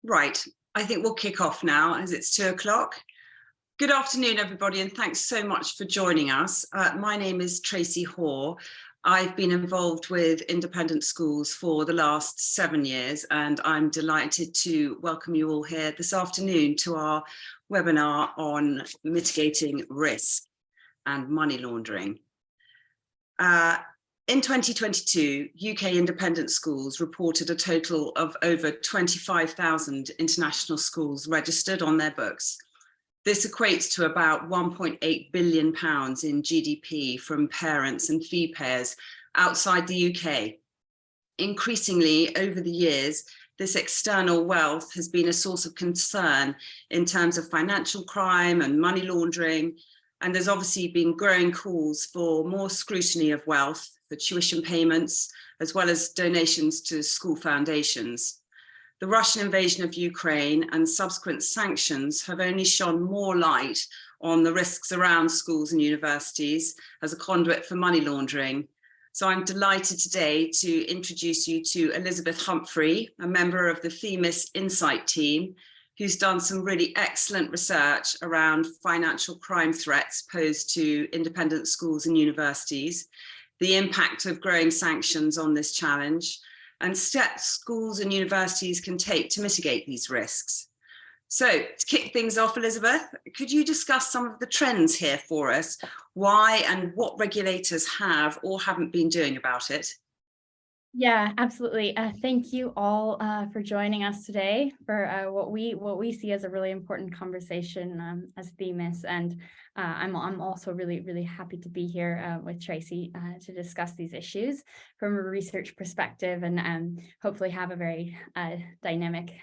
Right, I think we'll kick off now as it's 2 o'clock. Good afternoon, everybody, and thanks so much for joining us. My name is Tracy Hoare. I've been involved with independent schools for the last 7 years, and I'm delighted to welcome you all here this afternoon to our webinar on mitigating risk and money laundering. In 2022, UK independent schools reported a total of over 25,000 international schools registered on their books. This equates to about £1.8 billion in GDP from parents and fee payers outside the UK. Increasingly, over the years, this external wealth has been a source of concern in terms of financial crime and money laundering, and there's obviously been growing calls for more scrutiny of wealth, for tuition payments, as well as donations to school foundations. The Russian invasion of Ukraine and subsequent sanctions have only shone more light on the risks around schools and universities as a conduit for money laundering. So I'm delighted today to introduce you to Elizabeth Humphrey, a member of the Themis Insight team, who's done some really excellent research around financial crime threats posed to independent schools and universities, the impact of growing sanctions on this challenge, and steps schools and universities can take to mitigate these risks. So to kick things off, Elizabeth, could you discuss some of the trends here for us, why and what regulators have or haven't been doing about it? Yeah, absolutely. Thank you all for joining us today for what we see as a really important conversation as Themis, and I'm also really happy to be here with Tracy to discuss these issues from a research perspective, and hopefully have a very dynamic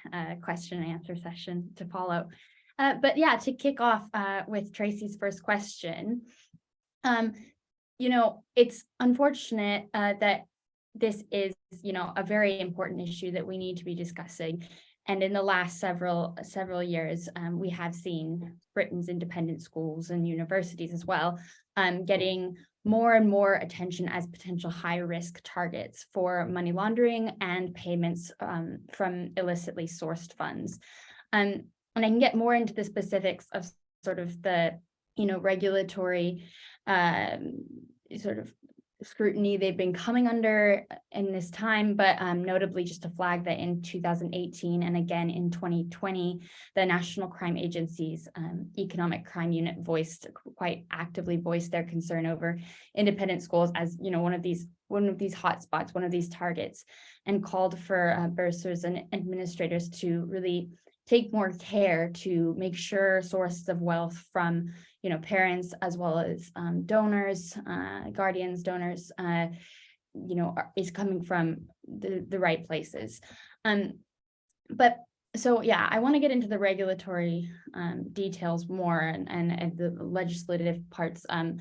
question and answer session to follow. But yeah, to kick off with Tracy's first question, it's unfortunate that this is, a very important issue that we need to be discussing. And in the last several years, we have seen Britain's independent schools and universities as well getting more and more attention as potential high-risk targets for money laundering and payments from illicitly sourced funds. And I can get more into the specifics of sort of the, regulatory sort of scrutiny they've been coming under in this time, but notably just to flag that in 2018 and again in 2020, the National Crime Agency's Economic Crime Unit quite actively voiced their concern over independent schools as one of these hotspots, one of these targets, and called for bursars and administrators to really take more care to make sure sources of wealth from parents as well as donors, guardians, donors, is coming from the right places. But so yeah, I want to get into the regulatory details more and the legislative parts of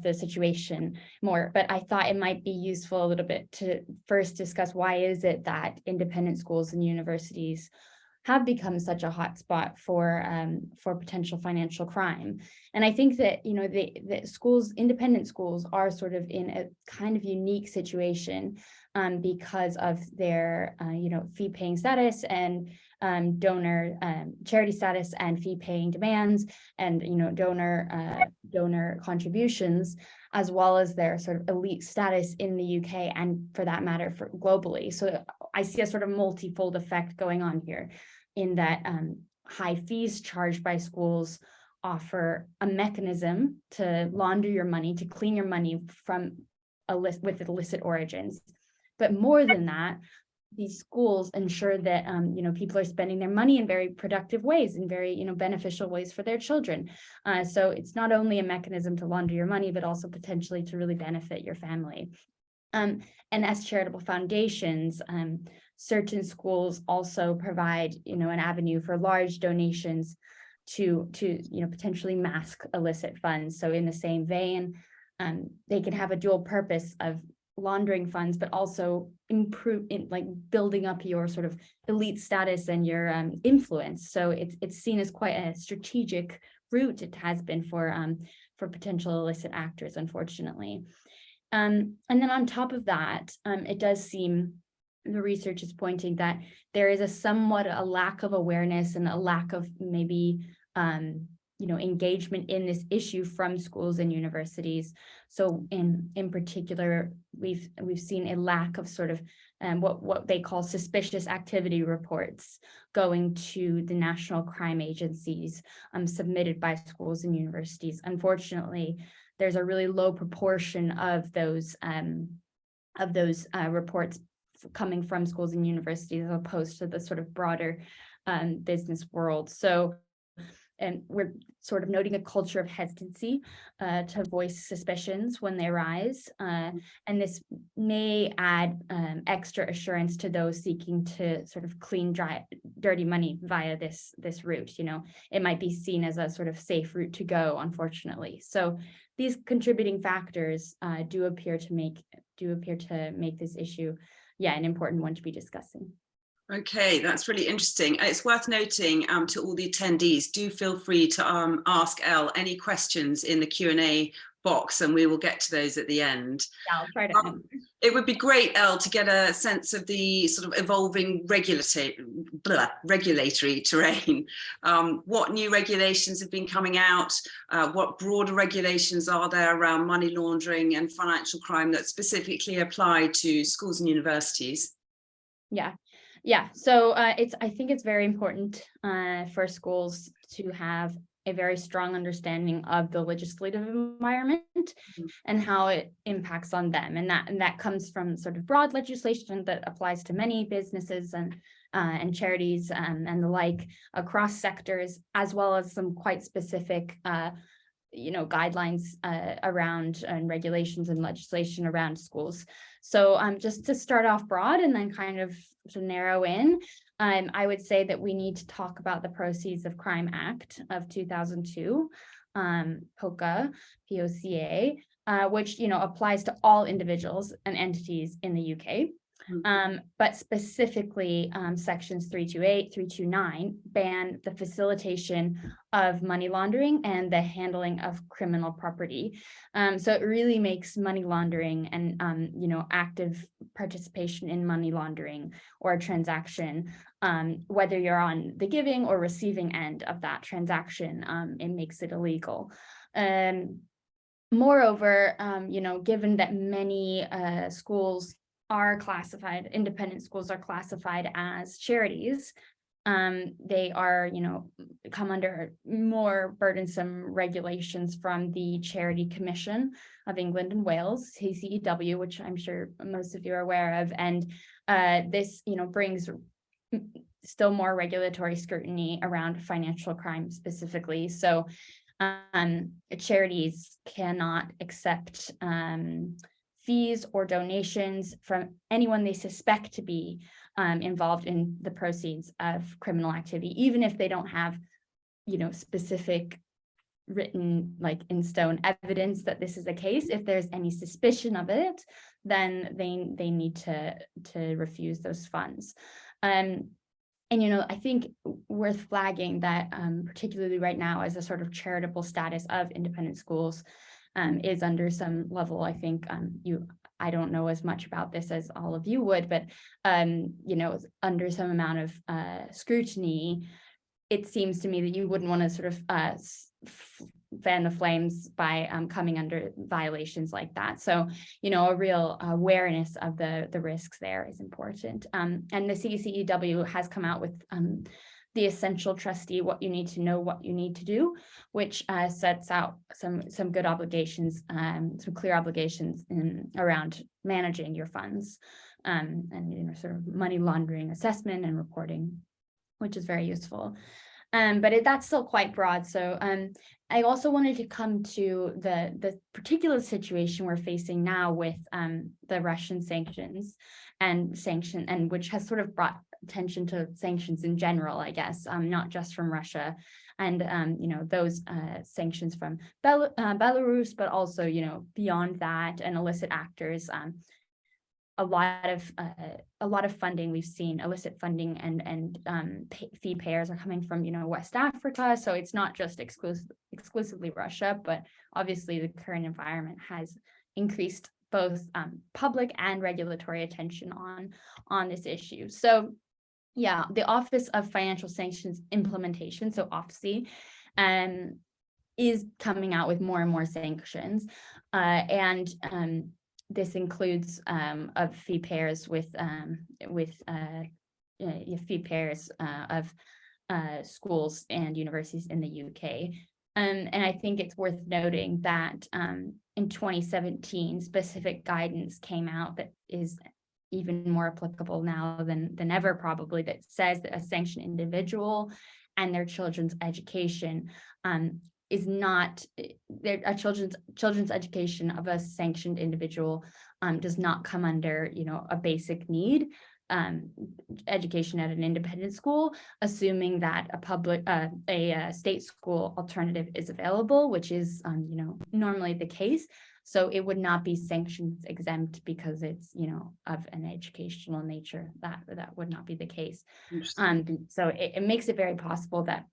the situation more. But I thought it might be useful a little bit to first discuss why is it that independent schools and universities have become such a hotspot for potential financial crime. And I think that the independent schools are sort of in a kind of unique situation because of their fee-paying status and donor charity status and fee-paying demands and donor contributions, as well as their sort of elite status in the UK and for that matter for globally. So I see a sort of multifold effect going on here in that high fees charged by schools offer a mechanism to launder your money, to clean your money from with illicit origins. But more than that, these schools ensure that people are spending their money in very productive ways, in very beneficial ways for their children. So it's not only a mechanism to launder your money, but also potentially to really benefit your family. And as charitable foundations, certain schools also provide an avenue for large donations to potentially mask illicit funds. So in the same vein, they can have a dual purpose of laundering funds, but also building up your sort of elite status and your influence. So it's seen as quite a strategic route. It has been for potential illicit actors, unfortunately. And then on top of that, it does seem the research is pointing that there is a lack of awareness and a lack of maybe engagement in this issue from schools and universities. So in particular, we've seen a lack of sort of what they call suspicious activity reports going to the national crime agencies submitted by schools and universities. Unfortunately, there's a really low proportion of those reports coming from schools and universities as opposed to the sort of broader business world. So, and we're sort of noting a culture of hesitancy to voice suspicions when they arise. And this may add extra assurance to those seeking to sort of clean, dirty money via this route. It might be seen as a sort of safe route to go, unfortunately. So these contributing factors do appear to make this issue, an important one to be discussing. Okay, that's really interesting. It's worth noting to all the attendees, do feel free to ask Elle any questions in the Q&A box, and we will get to those at the end. Yeah, I'll try to. It would be great, Elle, to get a sense of the sort of evolving regulatory terrain. What new regulations have been coming out? What broader regulations are there around money laundering and financial crime that specifically apply to schools and universities? Yeah, so I think it's very important for schools to have a very strong understanding of the legislative environment and how it impacts on them, and that comes from sort of broad legislation that applies to many businesses and charities and the like across sectors, as well as some quite specific guidelines around and regulations and legislation around schools. So just to start off broad and then kind of to narrow in, I would say that we need to talk about the Proceeds of Crime Act of 2002, POCA, POCA, which applies to all individuals and entities in the UK. But specifically sections 328, 329 ban the facilitation of money laundering and the handling of criminal property. So it really makes money laundering and active participation in money laundering or a transaction, whether you're on the giving or receiving end of that transaction, it makes it illegal. Moreover, given that many schools are classified, independent schools are classified as charities, they are, come under more burdensome regulations from the Charity Commission of England and Wales, CCEW, which I'm sure most of you are aware of. And this, brings still more regulatory scrutiny around financial crime specifically. So charities cannot accept fees or donations from anyone they suspect to be involved in the proceeds of criminal activity, even if they don't have, specific written, like in stone evidence that this is the case. If there's any suspicion of it, then they need to refuse those funds. And I think worth flagging that particularly right now, as a sort of charitable status of independent schools is under some level, I think I don't know as much about this as all of you would, but under some amount of scrutiny. It seems to me that you wouldn't want to sort of fan the flames by coming under violations like that. So, a real awareness of the risks there is important. And the CCEW has come out with the Essential Trustee, what you need to know, what you need to do, which sets out some good obligations, some clear obligations around managing your funds, and sort of money laundering assessment and reporting, which is very useful. But that's still quite broad. So I also wanted to come to the particular situation we're facing now with the Russian sanctions and which has sort of brought attention to sanctions in general, I guess, not just from Russia, and those sanctions from Belarus, but also beyond that, and illicit actors. A lot of funding we've seen, illicit funding and fee payers are coming from West Africa. So it's not just exclusively Russia, but obviously the current environment has increased both public and regulatory attention on this issue. So yeah, the Office of Financial Sanctions Implementation, so OFSI, is coming out with more and more sanctions, and this includes of fee payers with fee payers of schools and universities in the UK. And I think it's worth noting that in 2017, specific guidance came out that is even more applicable now than ever, probably, that says that a sanctioned individual and their children's education is not a children's education of a sanctioned individual does not come under, you know, a basic need education at an independent school, assuming that a state school alternative is available, which is you know, normally the case. So it would not be sanctions exempt because it's, you know, of an educational nature. That would not be the case. So it makes it very possible that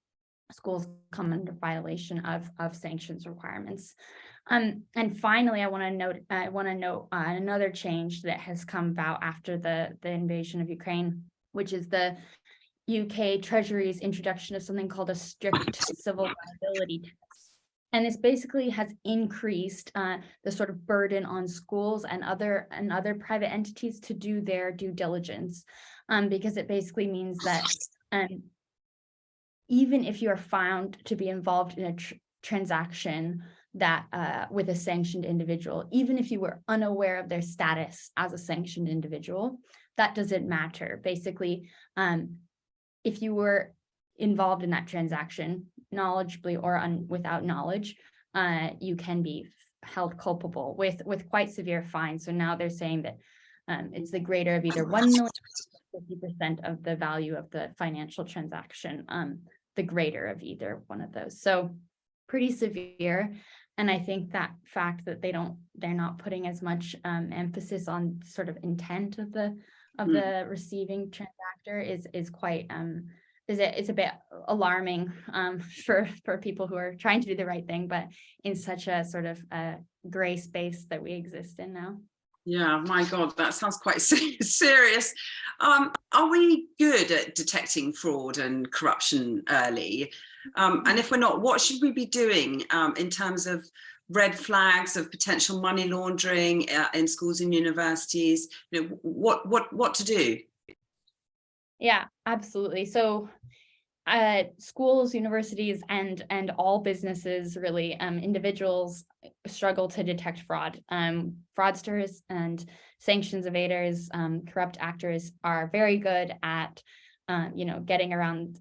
schools come under violation of sanctions requirements. And finally, I want to note another change that has come about after the invasion of Ukraine, which is the UK Treasury's introduction of something called a strict civil liability test. And this basically has increased the sort of burden on schools and other private entities to do their due diligence, because it basically means that even if you are found to be involved in a transaction that with a sanctioned individual, even if you were unaware of their status as a sanctioned individual, that doesn't matter. Basically, if you were involved in that transaction, knowledgeably or without knowledge, you can be held culpable with quite severe fines. So now they're saying that it's the greater of either 1 million, 50% of the value of the financial transaction, the greater of either one of those. So pretty severe. And I think that fact that they're not putting as much emphasis on sort of intent of the receiving transactor is quite it's a bit alarming for people who are trying to do the right thing, but in such a sort of gray space that we exist in now. Yeah, my God, that sounds quite serious. Are we good at detecting fraud and corruption early? And if we're not, what should we be doing in terms of red flags of potential money laundering in schools and universities? You know, what to do? Yeah, absolutely. So schools, universities, and all businesses, really, individuals struggle to detect fraud. Fraudsters and sanctions evaders, corrupt actors are very good at you know, getting around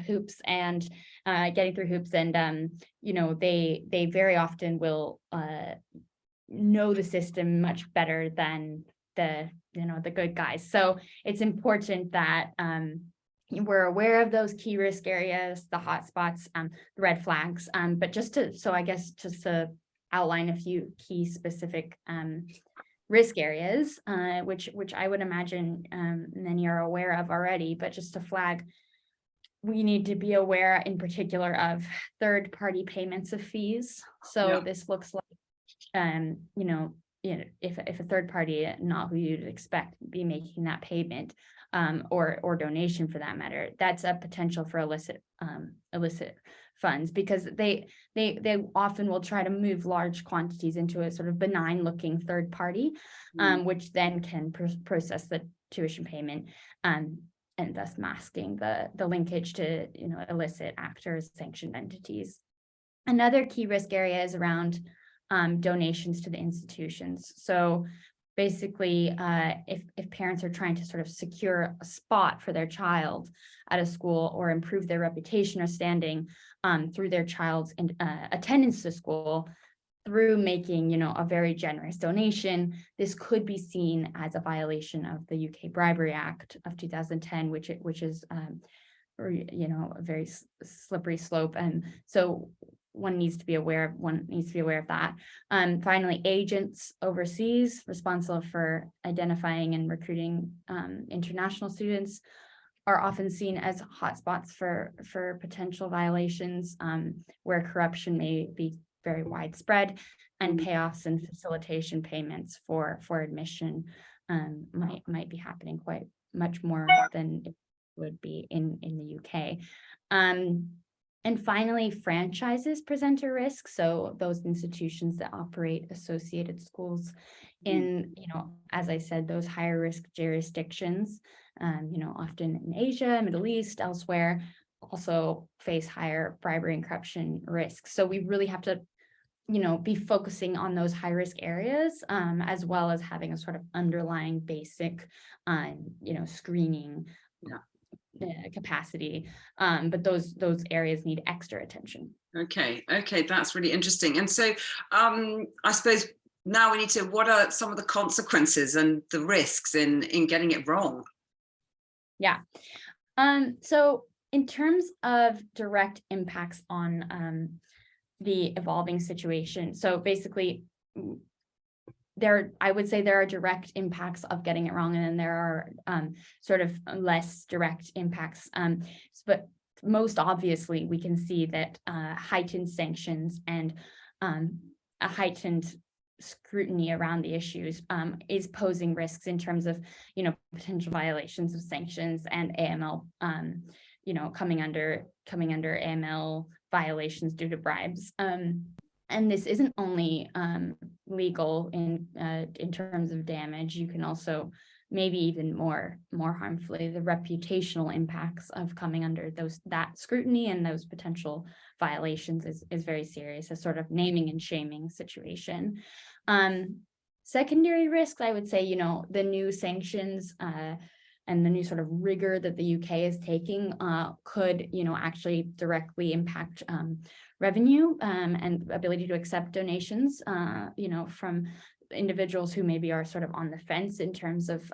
hoops and getting through hoops, and you know, they very often will know the system much better than the good guys. So it's important that we're aware of those key risk areas, the hotspots, the red flags. But just to outline a few key specific risk areas, which I would imagine many are aware of already, but just to flag, we need to be aware in particular of third-party payments of fees. So this looks like, you know, if a third party, not who you'd expect, be making that payment, or donation for that matter, that's a potential for illicit funds, because they often will try to move large quantities into a sort of benign looking third party, which then can process the tuition payment, and thus masking the linkage to, you know, illicit actors, sanctioned entities. Another key risk area is around donations to the institutions. So basically, if parents are trying to sort of secure a spot for their child at a school or improve their reputation or standing through their child's attendance to school through making, you know, a very generous donation, this could be seen as a violation of the UK Bribery Act of 2010, which is you know, a very slippery slope, and so one needs to be aware of that. Finally, agents overseas responsible for identifying and recruiting international students are often seen as hotspots for potential violations, where corruption may be very widespread, and payoffs and facilitation payments for admission might be happening quite much more than it would be in the UK. And finally, franchises present a risk. So those institutions that operate associated schools in, as I said, those higher risk jurisdictions, often in Asia, Middle East, elsewhere, also face higher bribery and corruption risks. So we really have to, be focusing on those high risk areas, as well as having a sort of underlying basic, screening capacity. But those areas need extra attention. Okay, that's really interesting. And so I suppose now we need to, what are some of the consequences and the risks in getting it wrong? Yeah. So in terms of direct impacts on the evolving situation, so basically I would say there are direct impacts of getting it wrong, and then there are sort of less direct impacts. But most obviously, we can see that heightened sanctions and a heightened scrutiny around the issues is posing risks in terms of, potential violations of sanctions and AML, coming under AML violations due to bribes. And this isn't only legal in terms of damage. You can also, maybe even more harmfully, the reputational impacts of coming under that scrutiny and those potential violations is very serious, a sort of naming and shaming situation. Secondary risks, I would say, the new sanctions and the new sort of rigor that the UK is taking could, actually directly impact revenue and ability to accept donations, from individuals who maybe are sort of on the fence in terms of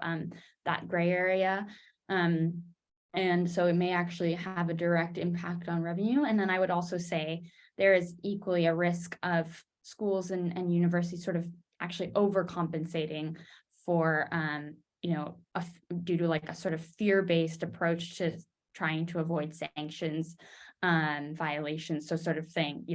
that gray area. And so it may actually have a direct impact on revenue. And then I would also say there is equally a risk of schools and universities sort of actually overcompensating for, due to like a sort of fear-based approach to trying to avoid sanctions violations. So sort of saying,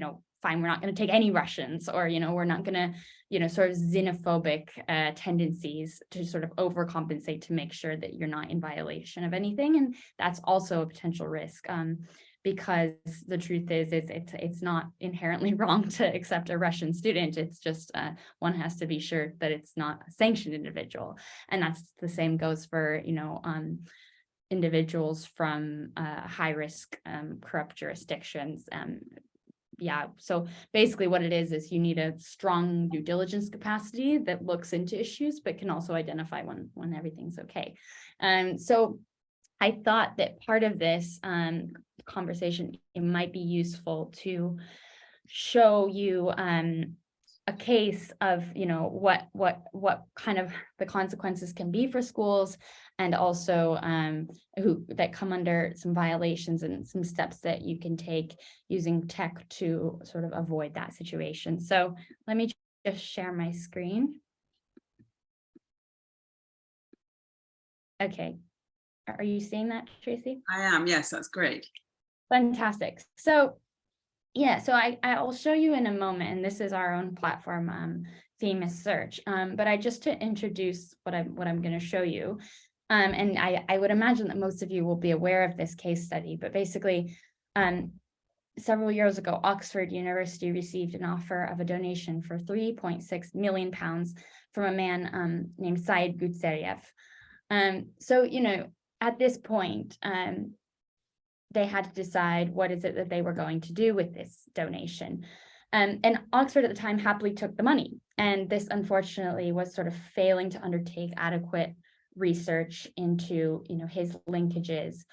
fine, we're not going to take any Russians, or, we're not going to, sort of xenophobic tendencies to sort of overcompensate to make sure that you're not in violation of anything. And that's also a potential risk, because the truth is it's not inherently wrong to accept a Russian student. It's just one has to be sure that it's not a sanctioned individual. And that's the same goes for, individuals from high risk corrupt jurisdictions. So basically what it is you need a strong due diligence capacity that looks into issues, but can also identify when everything's okay. So I thought that part of this conversation, it might be useful to show you a case of, what kind of the consequences can be for schools, and also that come under some violations and some steps that you can take using tech to sort of avoid that situation. So let me just share my screen. Okay. Are you seeing that, Tracy? I am, yes, that's great. Fantastic. So yeah, so I'll show you in a moment, and this is our own platform, Famous Search. But just to introduce what I'm going to show you, and I would imagine that most of you will be aware of this case study, but basically, several years ago, Oxford University received an offer of a donation for £3.6 million from a man named Said Gutseriev. So, at this point, they had to decide what is it that they were going to do with this donation. And Oxford at the time happily took the money. And this unfortunately was sort of failing to undertake adequate research into, his linkages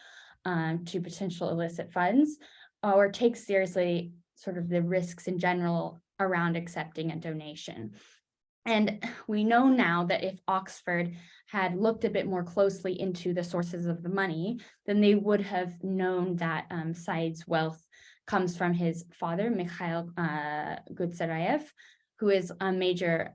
to potential illicit funds, or take seriously sort of the risks in general around accepting a donation. And we know now that if Oxford had looked a bit more closely into the sources of the money, then they would have known that Said's wealth comes from his father, Mikhail Gutseriev, who is a major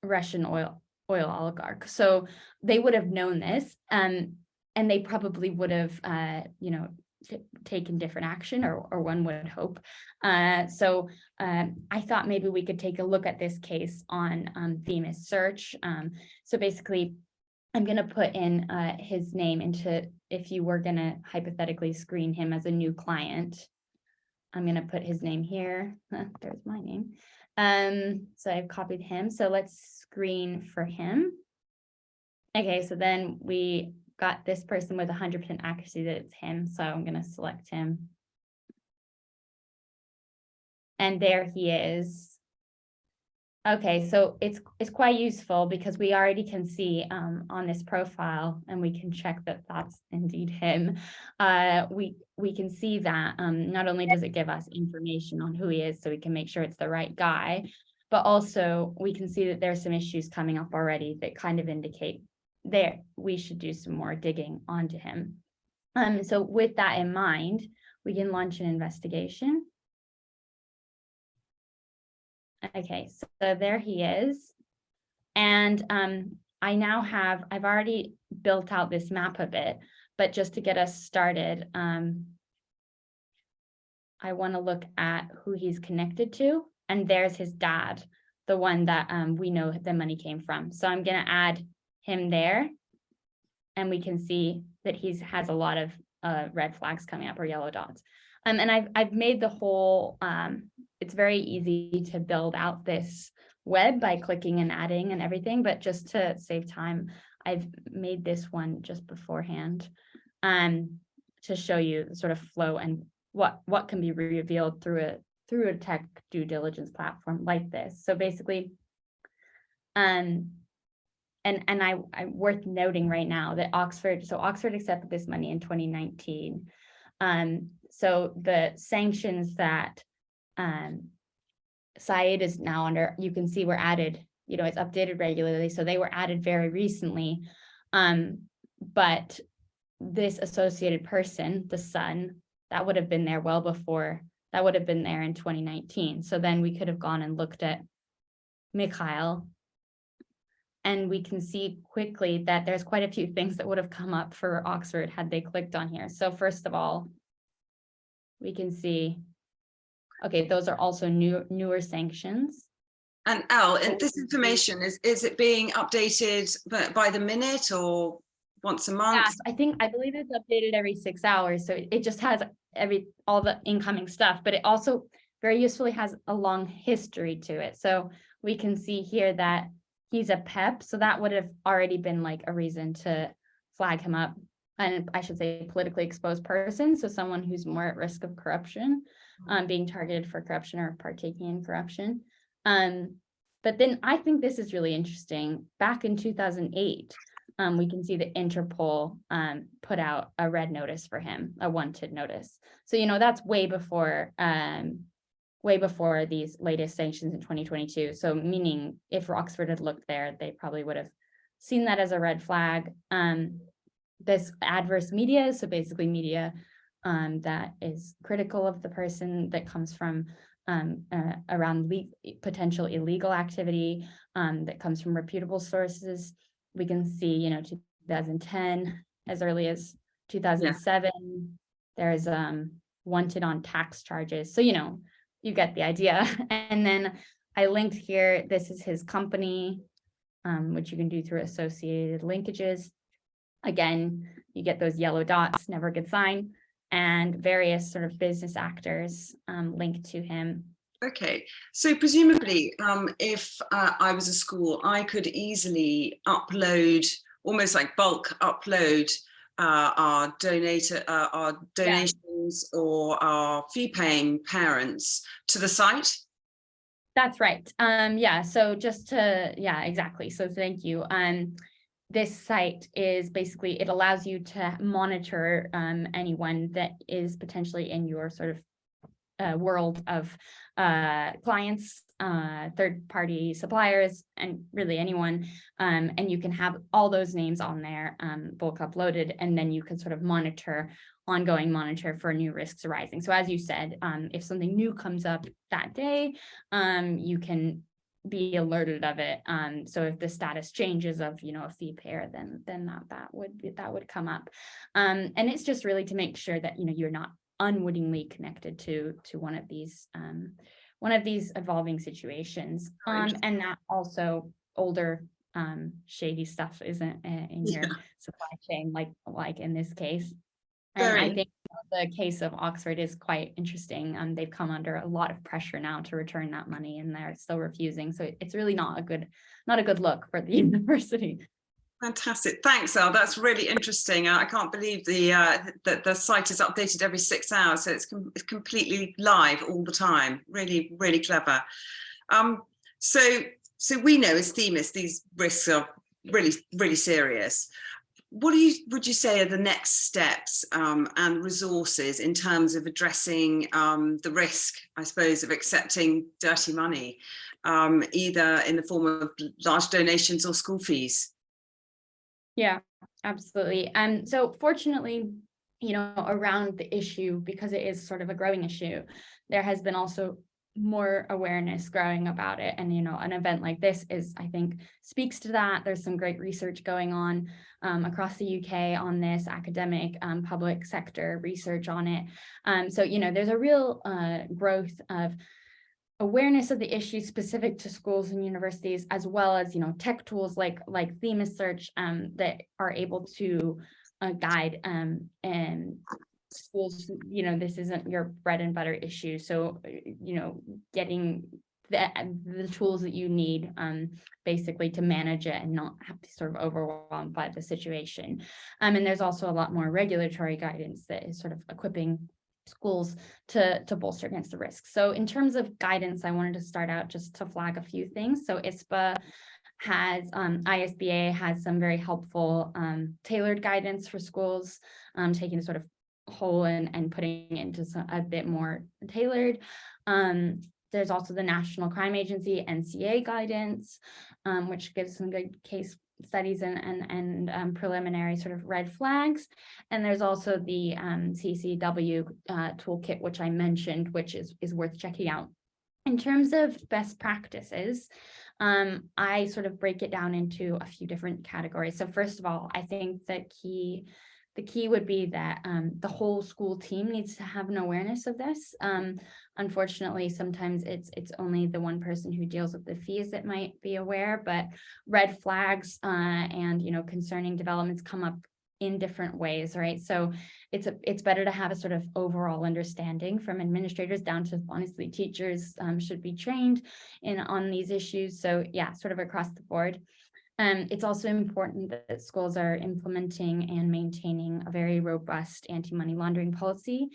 Russian oil oligarch. So they would have known this, and they probably would have, taken different action, or one would hope. So I thought maybe we could take a look at this case on Themis search. So basically, I'm going to put in his name into, if you were going to hypothetically screen him as a new client, I'm going to put his name here. There's my name. So I've copied him. So let's screen for him. Okay, so then we got this person with 100% accuracy that it's him. So I'm going to select him. And there he is. Okay, so it's quite useful because we already can see on this profile, and we can check that that's indeed him. We can see that not only does it give us information on who he is, so we can make sure it's the right guy, but also we can see that there's some issues coming up already that kind of indicate there we should do some more digging onto him. So with that in mind, we can launch an investigation. Okay, so there he is. And I've already built out this map a bit, but just to get us started, I want to look at who he's connected to. And there's his dad, the one that we know the money came from. So I'm going to add him there. And we can see that he has a lot of red flags coming up, or yellow dots. And I've made the whole, it's very easy to build out this web by clicking and adding and everything, but just to save time, I've made this one just beforehand to show you the sort of flow and what can be revealed through a tech due diligence platform like this. So basically, and I worth noting right now that Oxford accepted this money in 2019. So the sanctions that Saeed is now under, you can see were added, it's updated regularly. So they were added very recently. But this associated person, the son, that would have been there well before, that would have been there in 2019. So then we could have gone and looked at Mikhail, and we can see quickly that there's quite a few things that would have come up for Oxford had they clicked on here. So first of all, we can see, okay, those are also newer sanctions. And Al, and this information, is it being updated by the minute or once a month? Yeah, I believe it's updated every 6 hours. So it just has all the incoming stuff, but it also very usefully has a long history to it. So we can see here that he's a PEP. So that would have already been like a reason to flag him up. And I should say politically exposed person. So someone who's more at risk of corruption, being targeted for corruption or partaking in corruption. But then I think this is really interesting. Back in 2008, we can see that Interpol put out a red notice for him, a wanted notice. So, that's way before these latest sanctions in 2022. So meaning if Oxford had looked there, they probably would have seen that as a red flag. This adverse media, so basically media that is critical of the person, that comes from around potential illegal activity, that comes from reputable sources. We can see, 2010, as early as 2007, there's wanted on tax charges. So, you get the idea. And then I linked here, this is his company, which you can do through associated linkages. Again, you get those yellow dots, never good sign, and various sort of business actors linked to him. Okay, so presumably, if I was a school, I could easily upload, almost like bulk upload our donations or our fee-paying parents to the site. That's right. So just to, exactly. So thank you. This site is basically, it allows you to monitor anyone that is potentially in your sort of world of clients, third-party suppliers, and really anyone. And you can have all those names on there, bulk uploaded, and then you can sort of ongoing monitor for new risks arising. So as you said, if something new comes up that day, you can be alerted of it. So if the status changes of, a fee payer, then that would come up. And it's just really to make sure that, you're not unwittingly connected to one of these evolving situations. And that also older shady stuff isn't in your supply chain, like in this case. And I think the case of Oxford is quite interesting. They've come under a lot of pressure now to return that money, and they're still refusing. So it's really not a good look for the university. Fantastic, thanks, Elle. That's really interesting. I can't believe the site is updated every 6 hours, so it's completely live all the time. Really, really clever. So we know as themists these risks are really, really serious. What would you say are the next steps and resources in terms of addressing the risk, I suppose, of accepting dirty money, either in the form of large donations or school fees? Yeah, absolutely. So fortunately, around the issue, because it is sort of a growing issue, there has been also more awareness growing about it. And, an event like this I think, speaks to that. There's some great research going on across the UK on this, academic, public sector research on it. So, there's a real growth of awareness of the issue specific to schools and universities, as well as, tech tools like Themis Search that are able to guide and schools. This isn't your bread and butter issue. So, getting the tools that you need basically to manage it and not have to sort of overwhelmed by the situation. And there's also a lot more regulatory guidance that is sort of equipping schools to bolster against the risk. So in terms of guidance, I wanted to start out just to flag a few things. So ISBA has some very helpful tailored guidance for schools, taking a sort of whole and putting it into a bit more tailored. There's also the National Crime Agency, NCA guidance, which gives some good case studies and preliminary sort of red flags. And there's also the CCW toolkit, which I mentioned, which is worth checking out. In terms of best practices, I sort of break it down into a few different categories. So first of all, I think the key would be that the whole school team needs to have an awareness of this. Unfortunately, sometimes it's only the one person who deals with the fees that might be aware, but red flags and concerning developments come up in different ways, right? So it's better to have a sort of overall understanding from administrators down to, honestly, teachers should be trained on these issues. So yeah, sort of across the board. It's also important that schools are implementing and maintaining a very robust anti-money laundering policy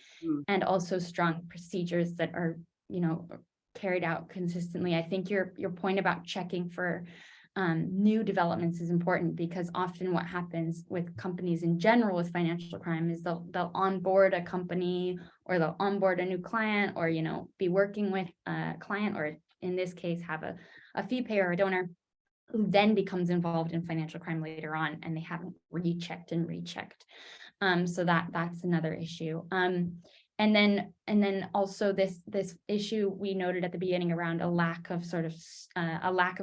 and also strong procedures that are, carried out consistently. I think your point about checking for new developments is important, because often what happens with companies in general with financial crime is they'll onboard a company, or they'll onboard a new client, or, be working with a client, or in this case, have a fee payer or a donor who then becomes involved in financial crime later on, and they haven't rechecked. So that's another issue. And then also this issue we noted at the beginning around a lack of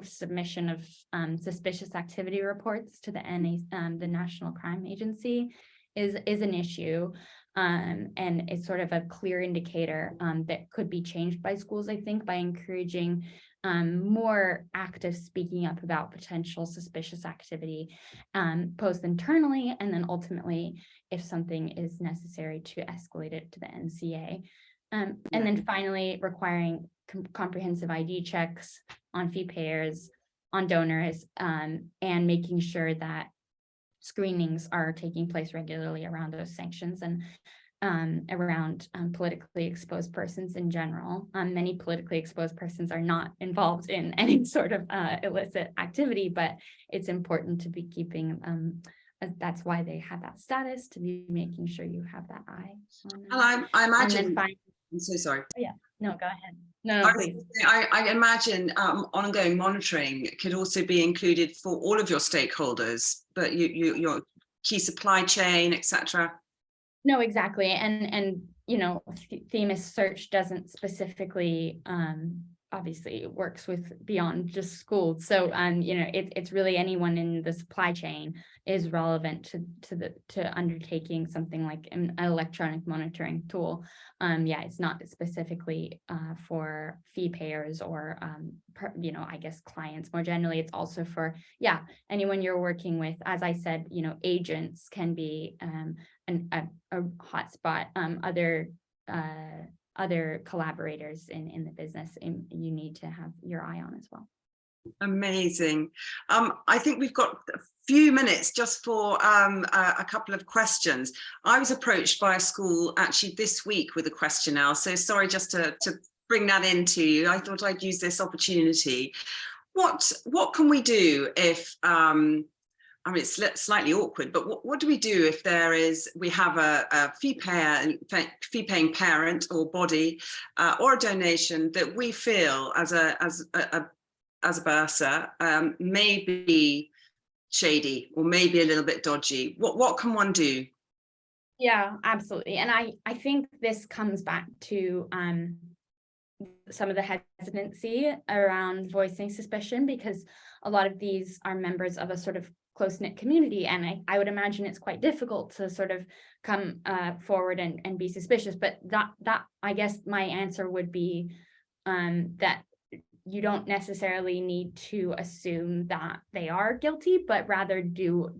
submission of suspicious activity reports to the National Crime Agency is an issue. And it's sort of a clear indicator that could be changed by schools, I think, by encouraging more active speaking up about potential suspicious activity, both internally, and then ultimately, if something is necessary, to escalate it to the NCA. And then finally, requiring comprehensive ID checks on fee payers, on donors, and making sure that screenings are taking place regularly around those sanctions and around politically exposed persons in general. Many politically exposed persons are not involved in any sort of illicit activity, but it's important to be keeping, that's why they have that status, to be making sure you have that eye on them. I imagine, I'm so sorry. Oh, yeah, no, go ahead. No, please. I imagine ongoing monitoring could also be included for all of your stakeholders, but your key supply chain, etc. No, exactly. And Themis Search doesn't specifically obviously works with beyond just schools. So you know, it's really anyone in the supply chain is relevant to undertaking something like an electronic monitoring tool. Yeah, it's not specifically for fee payers or you know, I guess clients more generally. It's also for, yeah, anyone you're working with. As I said, you know, agents can be a hotspot. Other collaborators in the business, and you need to have your eye on as well. Amazing. I think we've got a few minutes just for a couple of questions. I was approached by a school actually this week with a question now, so sorry, just to bring that into you. I thought I'd use this opportunity. What can we do if I mean, it's slightly awkward, but what do we do if we have a fee-paying parent or body or a donation that we feel as a bursar may be shady or maybe a little bit dodgy? What can one do? Yeah, absolutely. And I think this comes back to some of the hesitancy around voicing suspicion, because a lot of these are members of a sort of close-knit community, and I would imagine it's quite difficult to sort of come forward and be suspicious. But that I guess my answer would be that you don't necessarily need to assume that they are guilty, but rather do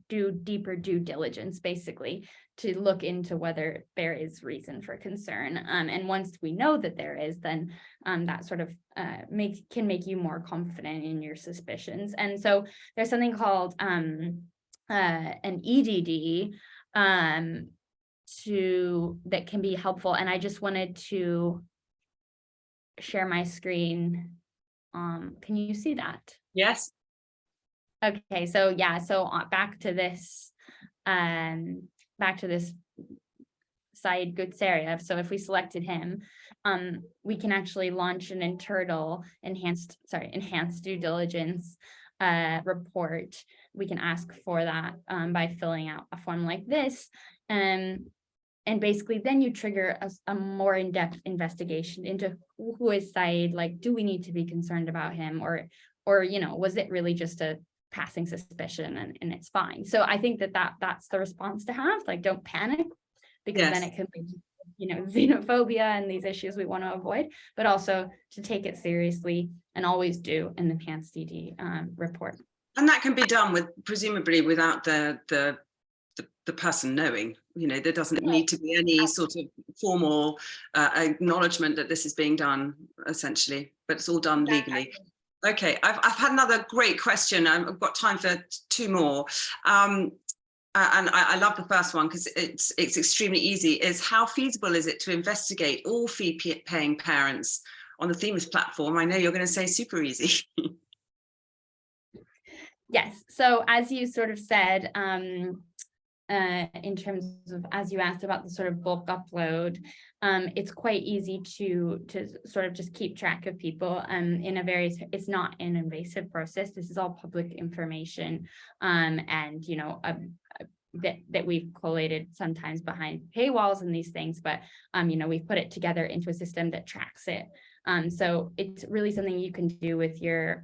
deeper due diligence, basically, to look into whether there is reason for concern. And once we know that there is, then that sort of can make you more confident in your suspicions. And so there's something called an EDD that can be helpful. And I just wanted to share my screen. Can you see that? Yes. Okay, so yeah, so back to this Syed Gutseriev. So if we selected him, we can actually launch an internal enhanced due diligence report. We can ask for that by filling out a form like this. And basically then you trigger a more in-depth investigation into who is Syed, like, do we need to be concerned about him, or you know, was it really just a passing suspicion and it's fine. So I think that's the response to have, like, don't panic, because Yes. then it could be, you know, xenophobia and these issues we want to avoid, but also to take it seriously and always do an enhanced DD report. And that can be done with, presumably, without the person knowing. You know, there doesn't need to be any sort of formal acknowledgement that this is being done, essentially, but it's all done legally. Okay, I've had another great question. I've got time for two more. And I love the first one because it's extremely easy. Is how feasible is it to investigate all fee-paying parents on the Themis platform? I know you're going to say super easy. Yes. So as you sort of said, in terms of, as you asked about the sort of bulk upload, it's quite easy to sort of just keep track of people it's not an invasive process. This is all public information, and you know, that we've collated sometimes behind paywalls and these things, but you know, we've put it together into a system that tracks it. So it's really something you can do with your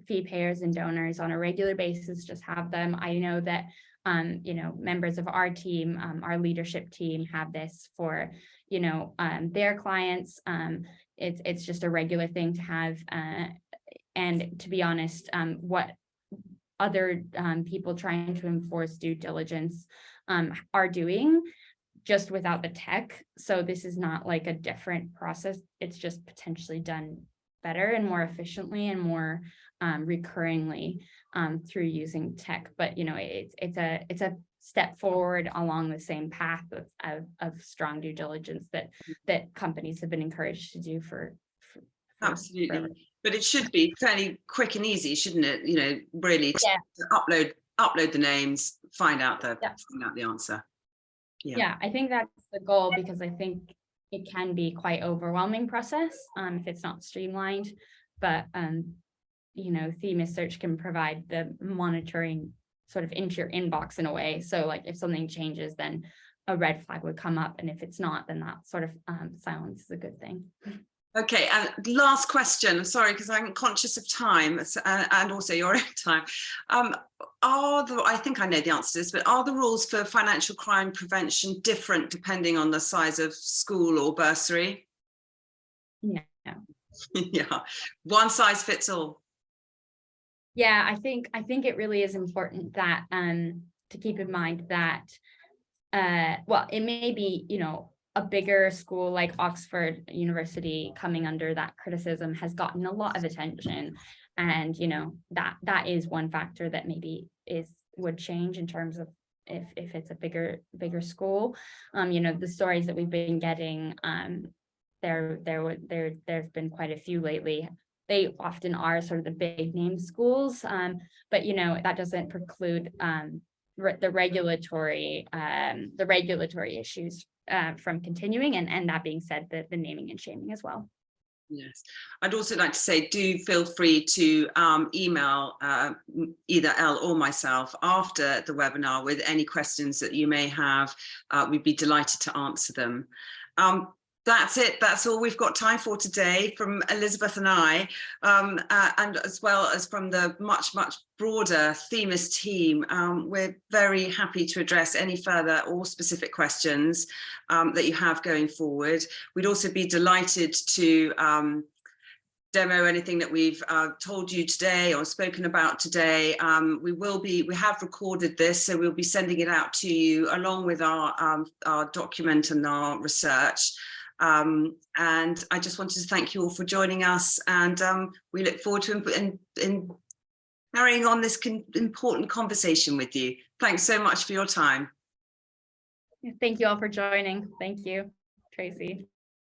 fee payers and donors on a regular basis. Just have them. I know that you know, members of our team, our leadership team, have this for, you know, their clients. It's just a regular thing to have. And to be honest, what other people trying to enforce due diligence are doing, just without the tech. So this is not like a different process. It's just potentially done better and more efficiently and more recurringly through using tech. But you know, it's a step forward along the same path of strong due diligence that companies have been encouraged to do for Absolutely. forever. But it should be fairly quick and easy, shouldn't it? You know, really, Yeah. to upload the names, find out the answer. Yeah, I think that's the goal, because I think it can be quite overwhelming process if it's not streamlined. But you know, Themis Search can provide the monitoring sort of into your inbox in a way. So like if something changes, then a red flag would come up, and if it's not, then that sort of silence is a good thing. Okay, and last question, sorry, because I'm conscious of time and also your own time. I think I know the answer to this, but are the rules for financial crime prevention different depending on the size of school or bursary? No. Yeah, one size fits all. Yeah, I think it really is important that to keep in mind that well, it may be, a bigger school like Oxford University coming under that criticism has gotten a lot of attention. And, that is one factor that maybe would change in terms of if it's a bigger school. The stories that we've been getting, there's been quite a few lately. They often are sort of the big name schools, but that doesn't preclude the regulatory issues from continuing, and that being said, the naming and shaming as well. Yes, I'd also like to say, do feel free to email either Elle or myself after the webinar with any questions that you may have. We'd be delighted to answer them. That's it. That's all we've got time for today from Elizabeth and I, and as well as from the much broader Themis team. We're very happy to address any further or specific questions that you have going forward. We'd also be delighted to demo anything that we've told you today or spoken about today. We have recorded this, so we'll be sending it out to you along with our document and our research. And I just wanted to thank you all for joining us, and we look forward to carrying on this important conversation with you. Thanks so much for your time. Thank you all for joining. Thank you, Tracy.